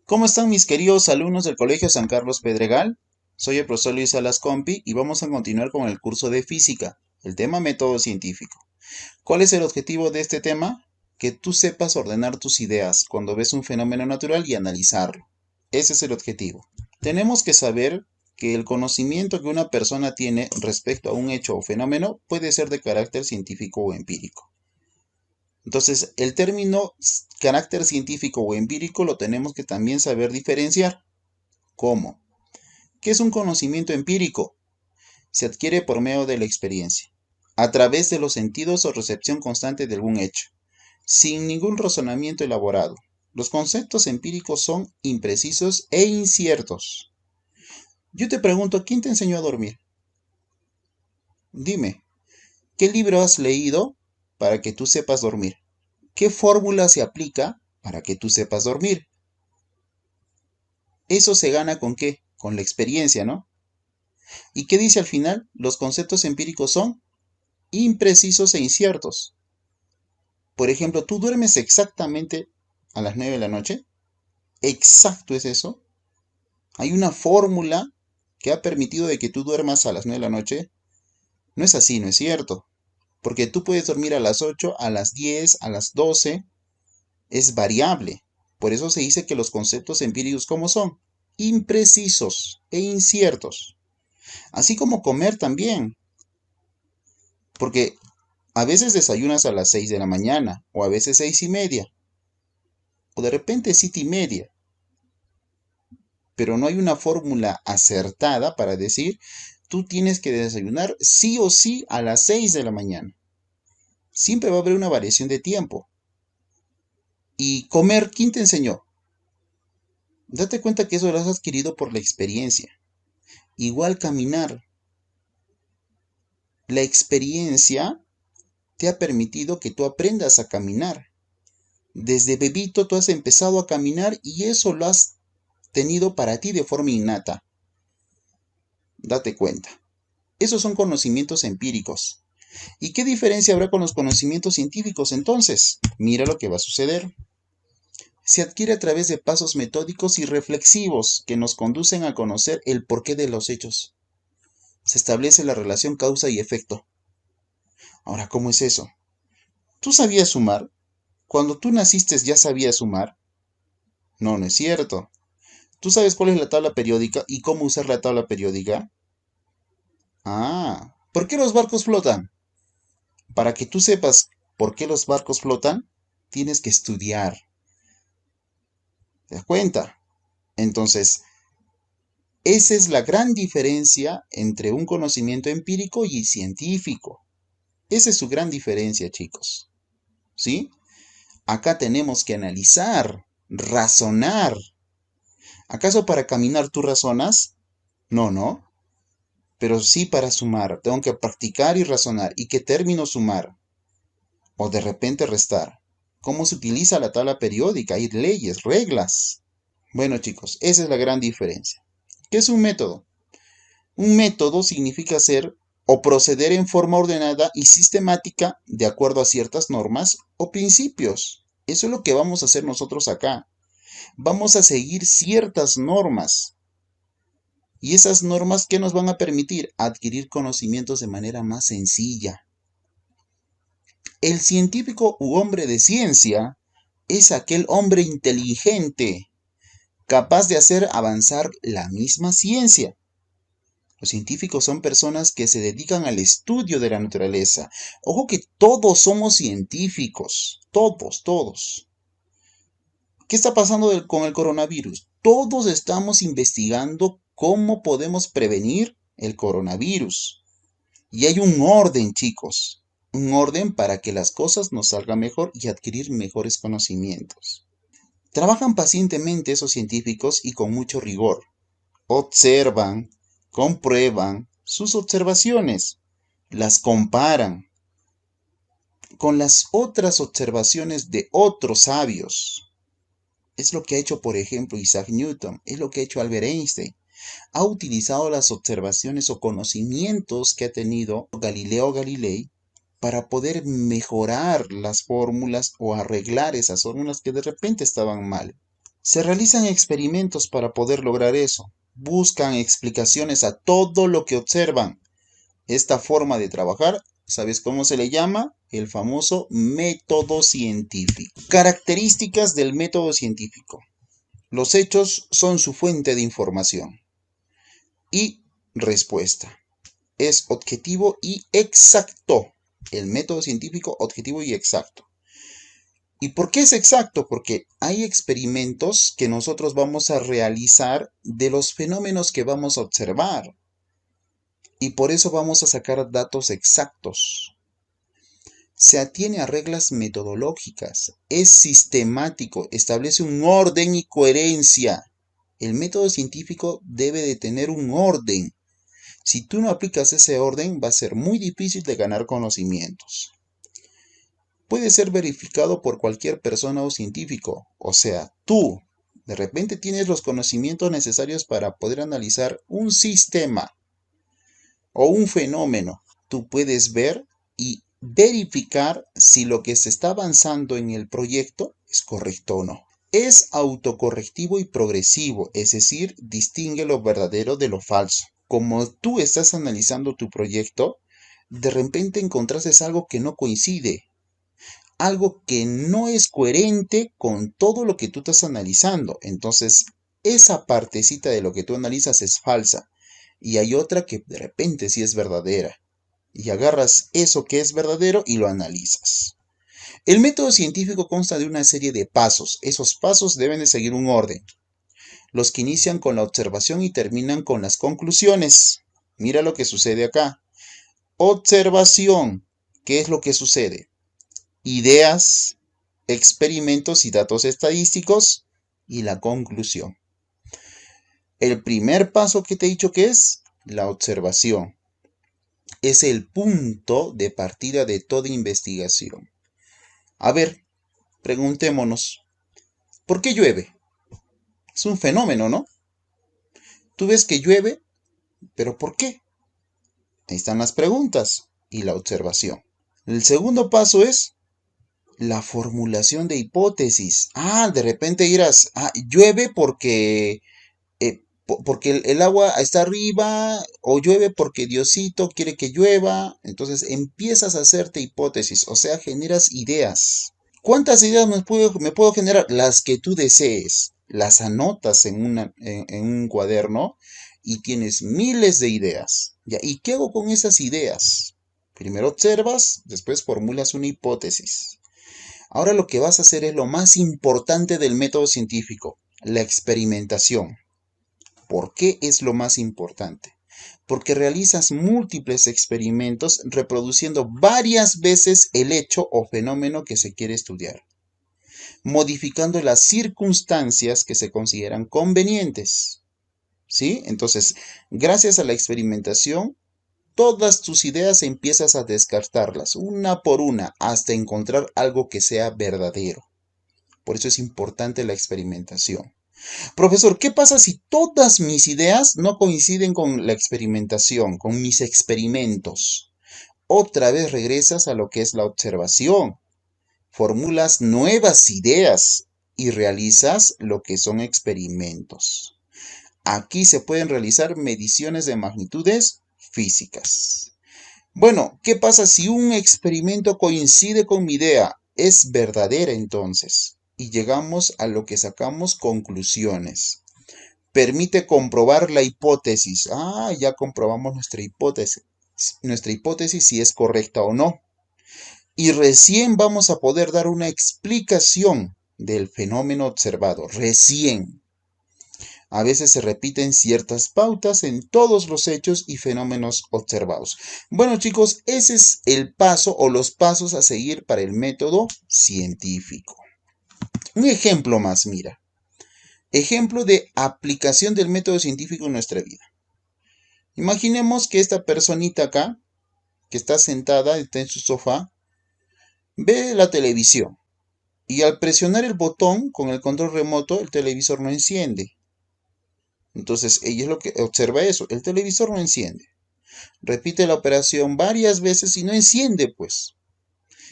¿Cómo están mis queridos alumnos del Colegio San Carlos Pedregal? Soy el profesor Luis Salas Compi y vamos a continuar con el curso de física, el tema método científico. ¿Cuál es el objetivo de este tema? Que tú sepas ordenar tus ideas cuando ves un fenómeno natural y analizarlo. Ese es el objetivo. Tenemos que saber que el conocimiento que una persona tiene respecto a un hecho o fenómeno puede ser de carácter científico o empírico. Entonces, el término carácter científico o empírico lo tenemos que también saber diferenciar. ¿Cómo? ¿Qué es un conocimiento empírico? Se adquiere por medio de la experiencia, a través de los sentidos o recepción constante de algún hecho, sin ningún razonamiento elaborado. Los conceptos empíricos son imprecisos e inciertos. Yo te pregunto, ¿quién te enseñó a dormir? Dime, ¿qué libro has leído para que tú sepas dormir? ¿Qué fórmula se aplica para que tú sepas dormir? Eso se gana ¿con qué? Con la experiencia, ¿no? ¿Y qué dice al final? Los conceptos empíricos son imprecisos e inciertos. Por ejemplo, ¿tú duermes exactamente a las 9 de la noche? ¿Exacto es eso? ¿Hay una fórmula que ha permitido de que tú duermas a las 9 de la noche? No es así, no es cierto. Porque tú puedes dormir a las 8, a las 10, a las 12. Es variable. Por eso se dice que los conceptos empíricos, ¿cómo son? Imprecisos e inciertos. Así como comer también. Porque a veces desayunas a las 6 de la mañana, o a veces 6:30, o de repente 7:30. Pero no hay una fórmula acertada para decir, tú tienes que desayunar sí o sí a las 6 de la mañana. Siempre va a haber una variación de tiempo. Y comer, ¿quién te enseñó? Date cuenta que eso lo has adquirido por la experiencia. Igual caminar. La experiencia te ha permitido que tú aprendas a caminar. Desde bebito tú has empezado a caminar y eso lo has tenido para ti de forma innata. Date cuenta. Esos son conocimientos empíricos. ¿Y qué diferencia habrá con los conocimientos científicos entonces? Mira lo que va a suceder. Se adquiere a través de pasos metódicos y reflexivos que nos conducen a conocer el porqué de los hechos. Se establece la relación causa y efecto. Ahora, ¿cómo es eso? ¿Tú sabías sumar? ¿Cuando tú naciste ya sabías sumar? No, no es cierto. ¿Tú sabes cuál es la tabla periódica y cómo usar la tabla periódica? Ah, ¿por qué los barcos flotan? Para que tú sepas por qué los barcos flotan, tienes que estudiar. ¿Te das cuenta? Entonces, esa es la gran diferencia entre un conocimiento empírico y científico. Esa es su gran diferencia, chicos. ¿Sí? Acá tenemos que analizar, razonar. ¿Acaso para caminar tú razonas? No, no. Pero sí para sumar. Tengo que practicar y razonar. ¿Y qué término sumar? O de repente restar. ¿Cómo se utiliza la tabla periódica? Hay leyes, reglas. Bueno, chicos, esa es la gran diferencia. ¿Qué es un método? Un método significa hacer o proceder en forma ordenada y sistemática de acuerdo a ciertas normas o principios. Eso es lo que vamos a hacer nosotros acá. Vamos a seguir ciertas normas. Y esas normas, ¿qué nos van a permitir? Adquirir conocimientos de manera más sencilla. El científico u hombre de ciencia es aquel hombre inteligente, capaz de hacer avanzar la misma ciencia. Los científicos son personas que se dedican al estudio de la naturaleza. Ojo que todos somos científicos, todos, todos. ¿Qué está pasando con el coronavirus? Todos estamos investigando cómo podemos prevenir el coronavirus. Y hay un orden, chicos, un orden para que las cosas nos salgan mejor y adquirir mejores conocimientos. Trabajan pacientemente esos científicos y con mucho rigor. Observan, comprueban sus observaciones, las comparan con las otras observaciones de otros sabios. Es lo que ha hecho, por ejemplo, Isaac Newton, es lo que ha hecho Albert Einstein. Ha utilizado las observaciones o conocimientos que ha tenido Galileo Galilei para poder mejorar las fórmulas o arreglar esas fórmulas que de repente estaban mal. Se realizan experimentos para poder lograr eso. Buscan explicaciones a todo lo que observan. Esta forma de trabajar, ¿sabes cómo se le llama? El famoso método científico. Características del método científico. Los hechos son su fuente de información. Y respuesta. Es objetivo y exacto. El método científico objetivo y exacto. ¿Y por qué es exacto? Porque hay experimentos que nosotros vamos a realizar de los fenómenos que vamos a observar. Y por eso vamos a sacar datos exactos. Se atiene a reglas metodológicas, es sistemático, establece un orden y coherencia. El método científico debe de tener un orden. Si tú no aplicas ese orden, va a ser muy difícil de ganar conocimientos. Puede ser verificado por cualquier persona o científico, o sea, tú. De repente tienes los conocimientos necesarios para poder analizar un sistema o un fenómeno. Tú puedes ver y verificar si lo que se está avanzando en el proyecto es correcto o no. Es autocorrectivo y progresivo, es decir, distingue lo verdadero de lo falso. Como tú estás analizando tu proyecto, de repente encontraste algo que no coincide, algo que no es coherente con todo lo que tú estás analizando. Entonces, esa partecita de lo que tú analizas es falsa y hay otra que de repente sí es verdadera. Y agarras eso que es verdadero y lo analizas. El método científico consta de una serie de pasos. Esos pasos deben de seguir un orden. Los que inician con la observación y terminan con las conclusiones. Mira lo que sucede acá. Observación. ¿Qué es lo que sucede? Ideas, experimentos y datos estadísticos y la conclusión. El primer paso que te he dicho que es la observación. Es el punto de partida de toda investigación. A ver, preguntémonos, ¿por qué llueve? Es un fenómeno, ¿no? Tú ves que llueve, pero ¿por qué? Ahí están las preguntas y la observación. El segundo paso es la formulación de hipótesis. De repente dirás, llueve porque el agua está arriba, o llueve porque Diosito quiere que llueva. Entonces empiezas a hacerte hipótesis, o sea, generas ideas. ¿Cuántas ideas me puedo generar? Las que tú desees. Las anotas en un cuaderno y tienes miles de ideas. ¿Ya? ¿Y qué hago con esas ideas? Primero observas, después formulas una hipótesis. Ahora lo que vas a hacer es lo más importante del método científico, la experimentación. ¿Por qué es lo más importante? Porque realizas múltiples experimentos reproduciendo varias veces el hecho o fenómeno que se quiere estudiar, modificando las circunstancias que se consideran convenientes. ¿Sí? Entonces, gracias a la experimentación, todas tus ideas empiezas a descartarlas una por una hasta encontrar algo que sea verdadero. Por eso es importante la experimentación. Profesor, ¿qué pasa si todas mis ideas no coinciden con la experimentación, con mis experimentos? Otra vez regresas a lo que es la observación. Formulas nuevas ideas y realizas lo que son experimentos. Aquí se pueden realizar mediciones de magnitudes físicas. Bueno, ¿qué pasa si un experimento coincide con mi idea? Es verdadera entonces. Y llegamos a lo que sacamos conclusiones. Permite comprobar la hipótesis. Ya comprobamos nuestra hipótesis si es correcta o no. Y recién vamos a poder dar una explicación del fenómeno observado. Recién. A veces se repiten ciertas pautas en todos los hechos y fenómenos observados. Bueno, chicos, ese es el paso o los pasos a seguir para el método científico. Un ejemplo más, mira. Ejemplo de aplicación del método científico en nuestra vida. Imaginemos que esta personita acá, que está sentada, está en su sofá, ve la televisión y al presionar el botón con el control remoto, el televisor no enciende. Entonces ella es lo que observa eso, el televisor no enciende. Repite la operación varias veces y no enciende, pues.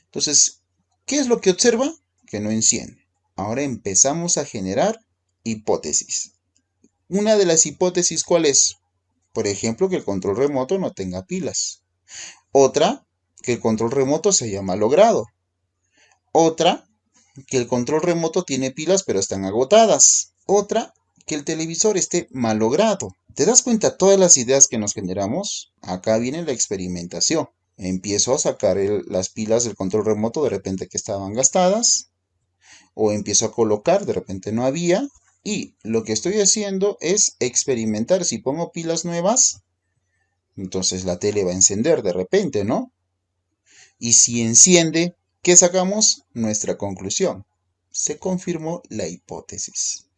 Entonces, ¿qué es lo que observa? Que no enciende. Ahora empezamos a generar hipótesis. Una de las hipótesis, ¿cuál es? Por ejemplo, que el control remoto no tenga pilas. Otra, que el control remoto se haya malogrado. Otra, que el control remoto tiene pilas pero están agotadas. Otra, que el televisor esté malogrado. ¿Te das cuenta todas las ideas que nos generamos? Acá viene la experimentación. Empiezo a sacar las pilas del control remoto de repente que estaban gastadas, o empiezo a colocar, de repente no había, y lo que estoy haciendo es experimentar. Si pongo pilas nuevas, entonces la tele va a encender de repente, ¿no? Y si enciende, ¿qué sacamos? Nuestra conclusión. Se confirmó la hipótesis.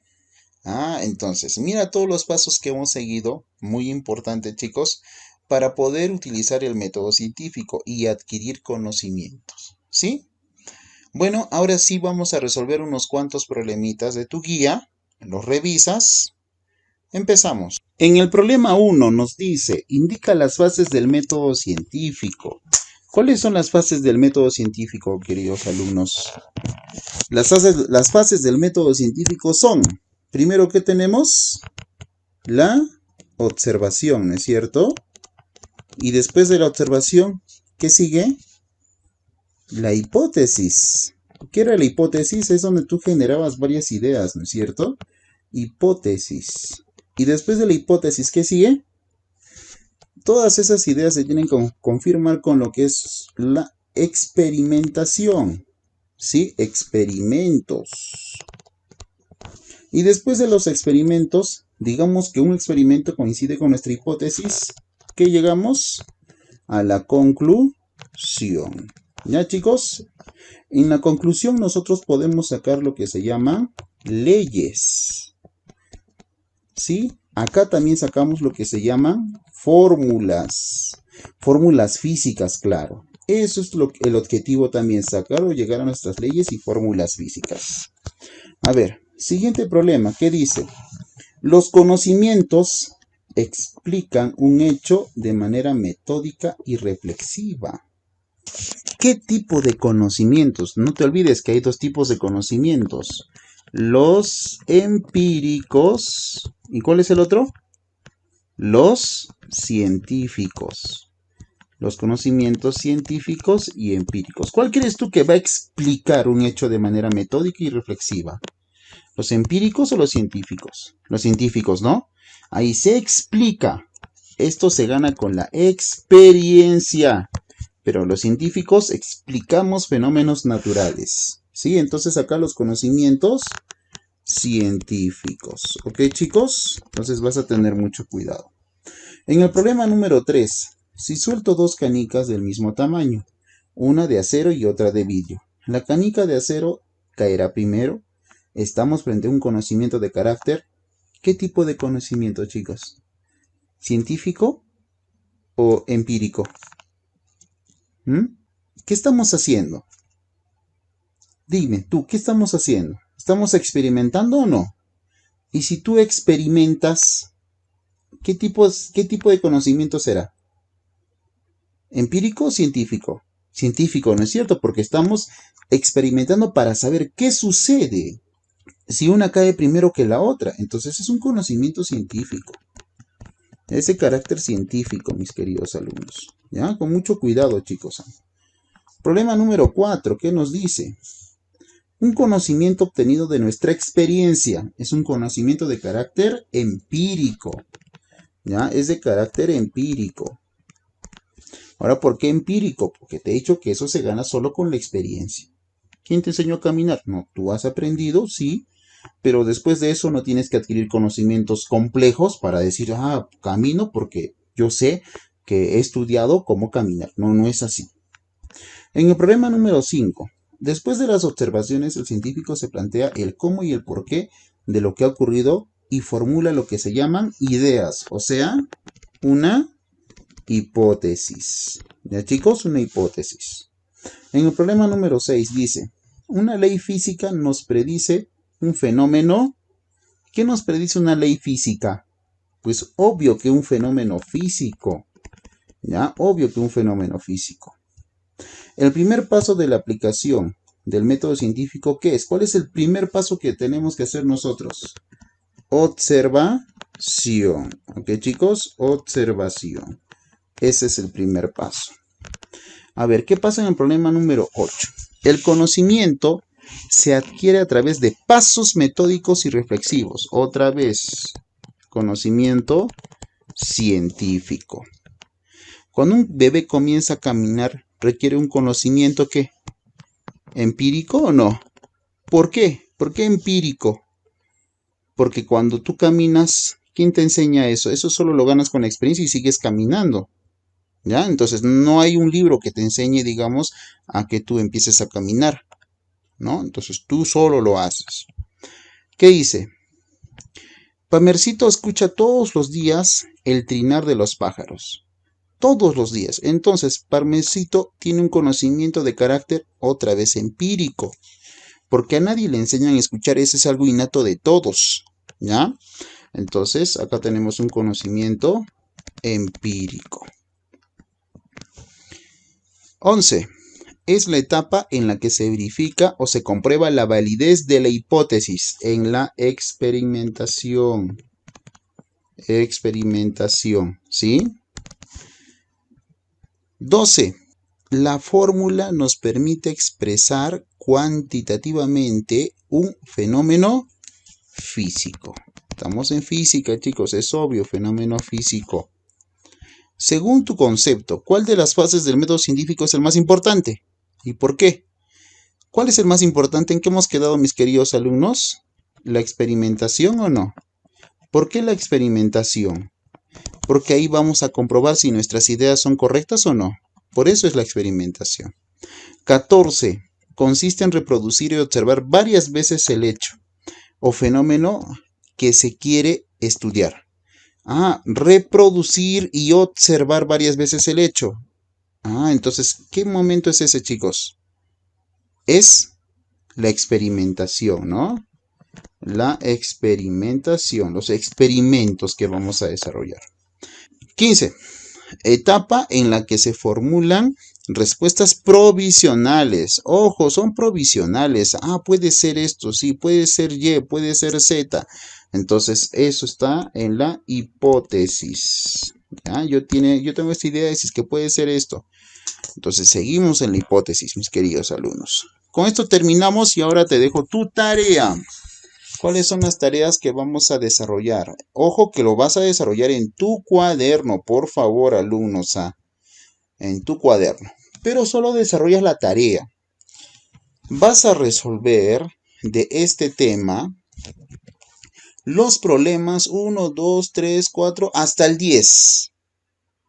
Entonces, mira todos los pasos que hemos seguido, muy importante, chicos, para poder utilizar el método científico y adquirir conocimientos, ¿sí? Bueno, ahora sí vamos a resolver unos cuantos problemitas de tu guía. Los revisas. Empezamos. En el problema 1 nos dice, indica las fases del método científico. ¿Cuáles son las fases del método científico, queridos alumnos? Las fases del método científico son, primero, ¿qué tenemos? La observación, ¿no es cierto? Y después de la observación, ¿qué sigue? La hipótesis. ¿Qué era la hipótesis? Es donde tú generabas varias ideas, ¿no es cierto? Hipótesis. Y después de la hipótesis, ¿qué sigue? Todas esas ideas se tienen que confirmar con lo que es la experimentación. ¿Sí? Experimentos. Y después de los experimentos, digamos que un experimento coincide con nuestra hipótesis, ¿qué llegamos? A la conclusión. ¿Ya, chicos? En la conclusión nosotros podemos sacar lo que se llama leyes. ¿Sí? Acá también sacamos lo que se llaman fórmulas. Fórmulas físicas, claro. Eso es el objetivo también, sacar o llegar a nuestras leyes y fórmulas físicas. A ver, siguiente problema, ¿qué dice? Los conocimientos explican un hecho de manera metódica y reflexiva. ¿Qué tipo de conocimientos? No te olvides que hay dos tipos de conocimientos. Los empíricos. ¿Y cuál es el otro? Los científicos. Los conocimientos científicos y empíricos. ¿Cuál crees tú que va a explicar un hecho de manera metódica y reflexiva? ¿Los empíricos o los científicos? Los científicos, ¿no? Ahí se explica. Esto se gana con la experiencia. Pero los científicos explicamos fenómenos naturales. ¿Sí? Entonces acá los conocimientos científicos. ¿Ok, chicos? Entonces vas a tener mucho cuidado. En el problema número 3, si suelto dos canicas del mismo tamaño, una de acero y otra de vidrio, la canica de acero caerá primero. Estamos frente a un conocimiento de carácter. ¿Qué tipo de conocimiento, chicos? ¿Científico o empírico? ¿Qué estamos haciendo? Dime, tú, ¿qué estamos haciendo? ¿Estamos experimentando o no? Y si tú experimentas, ¿qué tipo de conocimiento será? ¿Empírico o científico? Científico, ¿no es cierto? Porque estamos experimentando para saber qué sucede si una cae primero que la otra. Entonces es un conocimiento científico. Ese carácter científico, mis queridos alumnos. ¿Ya? Con mucho cuidado, chicos. Problema número 4, ¿qué nos dice? Un conocimiento obtenido de nuestra experiencia. Es un conocimiento de carácter empírico. ¿Ya? Es de carácter empírico. Ahora, ¿por qué empírico? Porque te he dicho que eso se gana solo con la experiencia. ¿Quién te enseñó a caminar? No, tú has aprendido, sí, pero después de eso no tienes que adquirir conocimientos complejos para decir, camino porque yo sé que he estudiado cómo caminar. No, no es así. En el problema número 5, después de las observaciones, el científico se plantea el cómo y el por qué de lo que ha ocurrido y formula lo que se llaman ideas, o sea, una hipótesis. ¿Ya, chicos? Una hipótesis. En el problema número 6 dice, una ley física nos predice un fenómeno. ¿Qué nos predice una ley física? Pues obvio que un fenómeno físico. ¿Ya? Obvio que un fenómeno físico. El primer paso de la aplicación del método científico, ¿qué es? ¿Cuál es el primer paso que tenemos que hacer nosotros? Observación. ¿Ok, chicos? Observación. Ese es el primer paso. A ver, ¿qué pasa en el problema número 8? El conocimiento se adquiere a través de pasos metódicos y reflexivos. Otra vez, conocimiento científico. Cuando un bebé comienza a caminar, requiere un conocimiento ¿qué? ¿Empírico o no? ¿Por qué? ¿Por qué empírico? Porque cuando tú caminas, ¿quién te enseña eso? Eso solo lo ganas con la experiencia y sigues caminando. ¿Ya? Entonces no hay un libro que te enseñe, digamos, a que tú empieces a caminar, ¿no? Entonces tú solo lo haces. ¿Qué hice? Pamercito escucha todos los días el trinar de los pájaros. Todos los días. Entonces, Parmesito tiene un conocimiento de carácter otra vez empírico, porque a nadie le enseñan a escuchar, ese es algo innato de todos, ¿ya? Entonces, acá tenemos un conocimiento empírico. 11. Es la etapa en la que se verifica o se comprueba la validez de la hipótesis en la experimentación. Experimentación, ¿sí? 12. La fórmula nos permite expresar cuantitativamente un fenómeno físico. Estamos en física, chicos, es obvio, fenómeno físico. Según tu concepto, ¿cuál de las fases del método científico es el más importante? ¿Y por qué? ¿Cuál es el más importante? ¿En qué hemos quedado, mis queridos alumnos? ¿La experimentación o no? ¿Por qué la experimentación? Porque ahí vamos a comprobar si nuestras ideas son correctas o no. Por eso es la experimentación. 14. Consiste en reproducir y observar varias veces el hecho o fenómeno que se quiere estudiar. Reproducir y observar varias veces el hecho. Entonces, ¿qué momento es ese, chicos? Es la experimentación, ¿no? La experimentación, los experimentos que vamos a desarrollar. 15. Etapa en la que se formulan respuestas provisionales. Ojo, son provisionales. Puede ser esto, sí, puede ser Y, puede ser Z. Entonces, eso está en la hipótesis. ¿Ya? Yo tengo esta idea de si es que puede ser esto. Entonces, seguimos en la hipótesis, mis queridos alumnos. Con esto terminamos y ahora te dejo tu tarea. ¿Cuáles son las tareas que vamos a desarrollar? Ojo que lo vas a desarrollar en tu cuaderno, por favor, alumnos, en tu cuaderno. Pero solo desarrollas la tarea. Vas a resolver de este tema los problemas 1, 2, 3, 4, hasta el 10.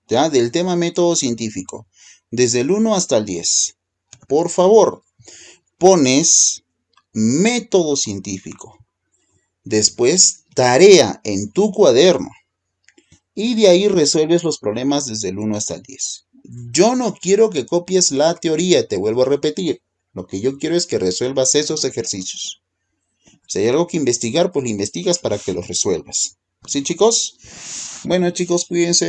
¿Ya? Del tema método científico. Desde el 1 hasta el 10. Por favor, pones método científico. Después, tarea en tu cuaderno. Y de ahí resuelves los problemas desde el 1 hasta el 10. Yo no quiero que copies la teoría, te vuelvo a repetir. Lo que yo quiero es que resuelvas esos ejercicios. Si hay algo que investigar, pues lo investigas para que los resuelvas. ¿Sí, chicos? Bueno, chicos, cuídense.